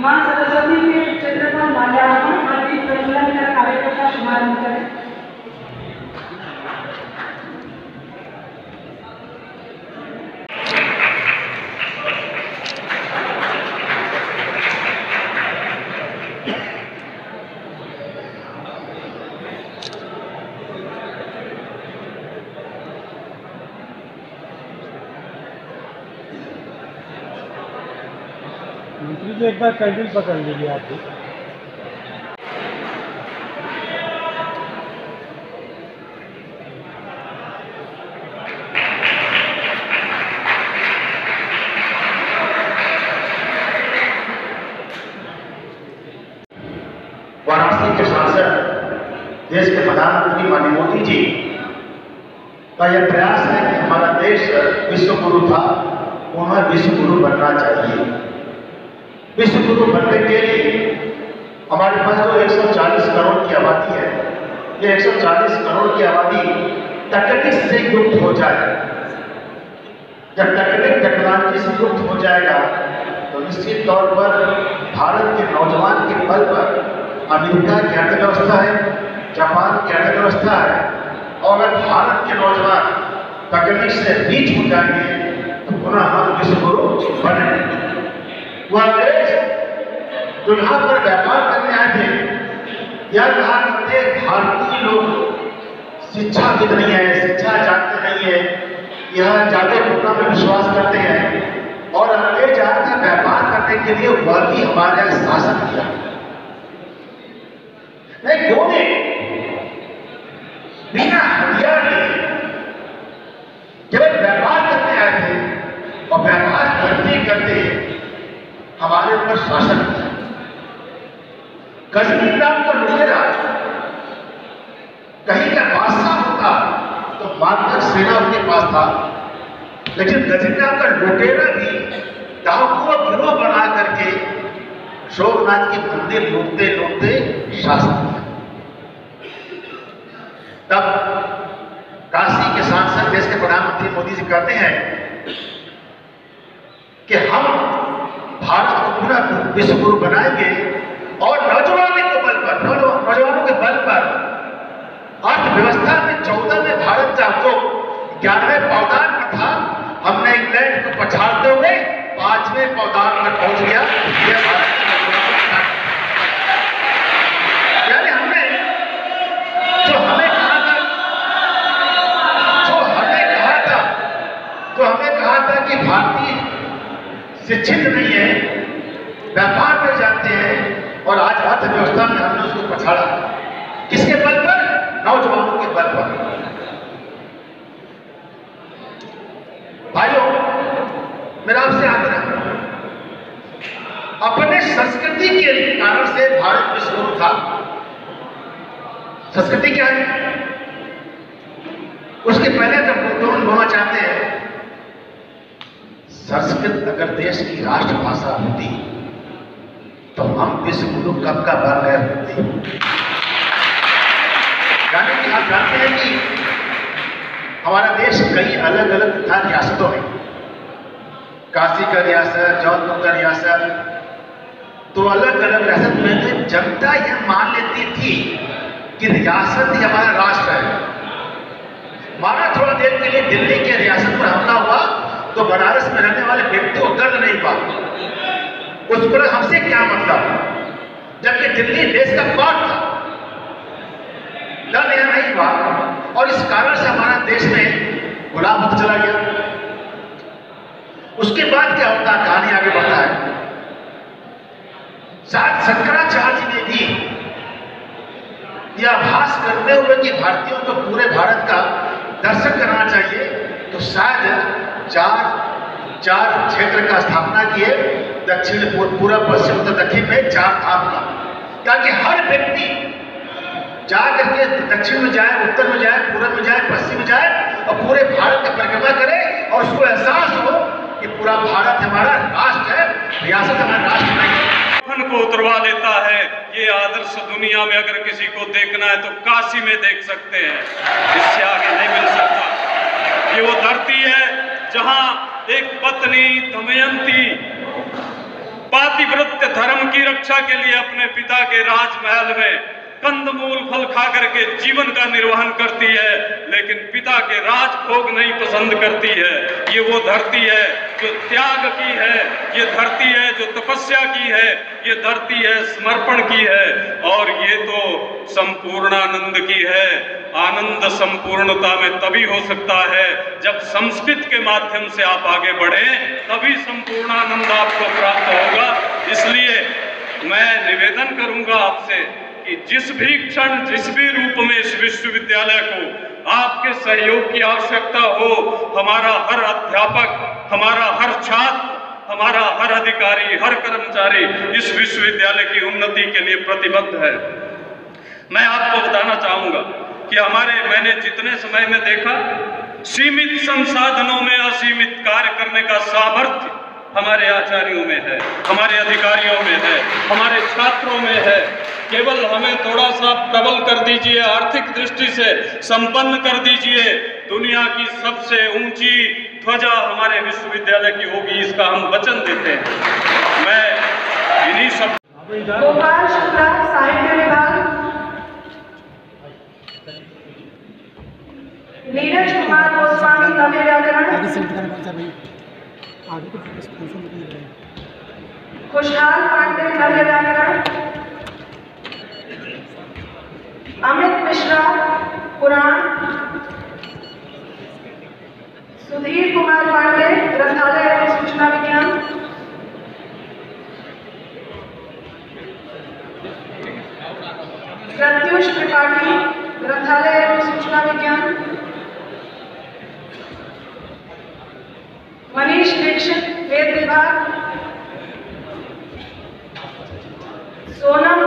मां सरस्वती के चित्र पर माल्यार्पण और दीप प्रज्वलन कर कार्यक्रम का शुभारंभ करें। मंत्री जी एक बार कैंडल पकड़ लीजिए आप भी। वाराणसी के सांसद देश के प्रधानमंत्री माननीय मोदी जी का यह प्रयास है कि हमारा देश विश्व गुरु था, उन्हें विश्व गुरु बनना चाहिए। विश्व गुरु बनने के लिए हमारे पास जो 140 करोड़ की आबादी है, ये 140 करोड़ की आबादी तकनीक से युक्त हो जाए। जब तकनीक टेक्नोलॉजी से युक्त हो जाएगा तो निश्चित तौर पर भारत के नौजवान के बल पर अमेरिका की अर्थव्यवस्था है, जापान की अर्थव्यवस्था है, और अगर भारत के नौजवान तकनीक से रीच हो जाएंगे तो पुनः हम विश्व गुरु बनेंगे। वह अंग्रेज जो यहाँ पर व्यापार करने आए थे, यह कहा करते भारतीय लोग शिक्षाविद नहीं है, शिक्षा जानते नहीं है, यह जादू टोना में विश्वास करते हैं, और अंग्रेज आकर व्यापार करने के लिए वह भी हमारे यहाँ शासन किया। नहीं, गोने बिना हथियार लिए केवल व्यापार करने आए थे, और व्यापार करते करते हमारे ऊपर शासन किया। गजनी नाम का लुटेरा कहीं का बादशाह होता तो मात्र सेना उनके पास था, लेकिन गजनी नाम का लुटेरा भी डाकुओं गिरोह बना करके शोभनाथ के मंदिर लूटते लूटते शासन किया। तब काशी के सांसद देश के प्रधानमंत्री मोदी जी कहते हैं कि हम भारत को पूरा विश्व गुरु बनाएंगे, और नौजवानों के बल पर, नौजवानों के बल पर अर्थव्यवस्था में 14 में भारत का जो 11वें पावदान पर था, हमने इंग्लैंड को पछाड़ते हुए 5वें पावदान पर पहुंच गया। यह भारत यानी हमने जो हमें कहा था कि भारतीय शिक्षित नहीं है, व्यापार में जाते हैं, और आज अर्थव्यवस्था में हमने उसको पछाड़ा। किसके बल पर? नौजवानों के बल पर। भाइयों, मेरा आपसे आग्रह है, अपने संस्कृति के कारण से भारत विश्व गुरु था। संस्कृति क्या है? उसके पहले जब गुरु होना चाहते हैं, संस्कृत अगर देश की राष्ट्रभाषा होती तो हम विश्व गुरु कब का बन रहे होते। यानी कि आप जानते हैं कि हमारा देश कई अलग अलग था रियासतों में, काशी का रियासत, जौनपुर का रियासत, तो अलग अलग रियासत में तो जनता यह मान लेती थी कि रियासत ही हमारा राष्ट्र है। माना थोड़ा देर के लिए दिल्ली के रियासत पर हमला हुआ तो बनारस में रहने वाले व्यक्ति को दर्द नहीं हुआ, उस पर हमसे क्या मतलब, जबकि दिल्ली देश का पार्ट था, दर्द यह नहीं हुआ, और इस कारण से हमारा देश में गुलाम होता चला गया। उसके बाद क्या होता, कहानी आगे बढ़ता है। शंकराचार्य ने भी यह आभास करते हुए कि भारतीयों को पूरे भारत का दर्शन करना चाहिए, तो शायद चार क्षेत्र का स्थापना किए, दक्षिण पूर्व पश्चिम उत्तर दक्षिण में 4 धाम का, ताकि हर व्यक्ति जा करके दक्षिण में जाए, उत्तर में जाए, पूर्व में जाए, पश्चिम में जाए और पूरे भारत का परिक्रमा करे और उसको एहसास हो कि पूरा भारत हमारा राष्ट्र है, रियासत हमारा राष्ट्र नहीं है। को उतरवा देता है। ये आदर्श दुनिया में अगर किसी को देखना है तो काशी में देख सकते हैं, इससे आगे नहीं मिल सकता। ये वो धरती है जहां एक पत्नी दमयंती पातिव्रत्य धर्म की रक्षा के लिए अपने पिता के राजमहल में कंदमूल फल खा करके जीवन का निर्वहन करती है, लेकिन पिता के राजभोग नहीं पसंद करती है। ये वो धरती है जो त्याग की है, ये धरती है जो तपस्या की है, ये धरती है समर्पण की है, और ये तो संपूर्णानंद की है। आनंद संपूर्णता में तभी हो सकता है जब संस्कृत के माध्यम से आप आगे बढ़े, तभी संपूर्णानंद आपको प्राप्त होगा। इसलिए मैं निवेदन करूंगा आपसे कि जिस भी क्षण, जिस भी रूप में इस विश्वविद्यालय को आपके सहयोग की आवश्यकता हो, हमारा हर अध्यापक, हमारा हर छात्र, हमारा हर अधिकारी, हर कर्मचारी इस विश्वविद्यालय की उन्नति के लिए प्रतिबद्ध है। मैं आपको बताना चाहूंगा कि मैंने जितने समय में देखा, सीमित संसाधनों में असीमित कार्य करने का सामर्थ्य हमारे आचार्यों में है, हमारे अधिकारियों में है, हमारे छात्रों में है। केवल हमें थोड़ा सा प्रबल कर दीजिए, आर्थिक दृष्टि से संपन्न कर दीजिए, दुनिया की सबसे ऊंची ध्वजा हमारे विश्वविद्यालय की होगी, इसका हम वचन देते हैं। मैं इन्हीं सब गोपाल शुक्ला साहित्य विभाग, नीरज कुमार गोस्वामी तमिल व्याकरण, खुशहाल पांडे गद्य व्याकरण, अमित मिश्रा पुराण, सुधीर कुमार पांडे ग्रंथालय एवं सूचना विज्ञान, प्रत्युष त्रिपाठी ग्रंथालय एवं सूचना विज्ञान, मनीष दीक्षित वेद विभाग, सोनम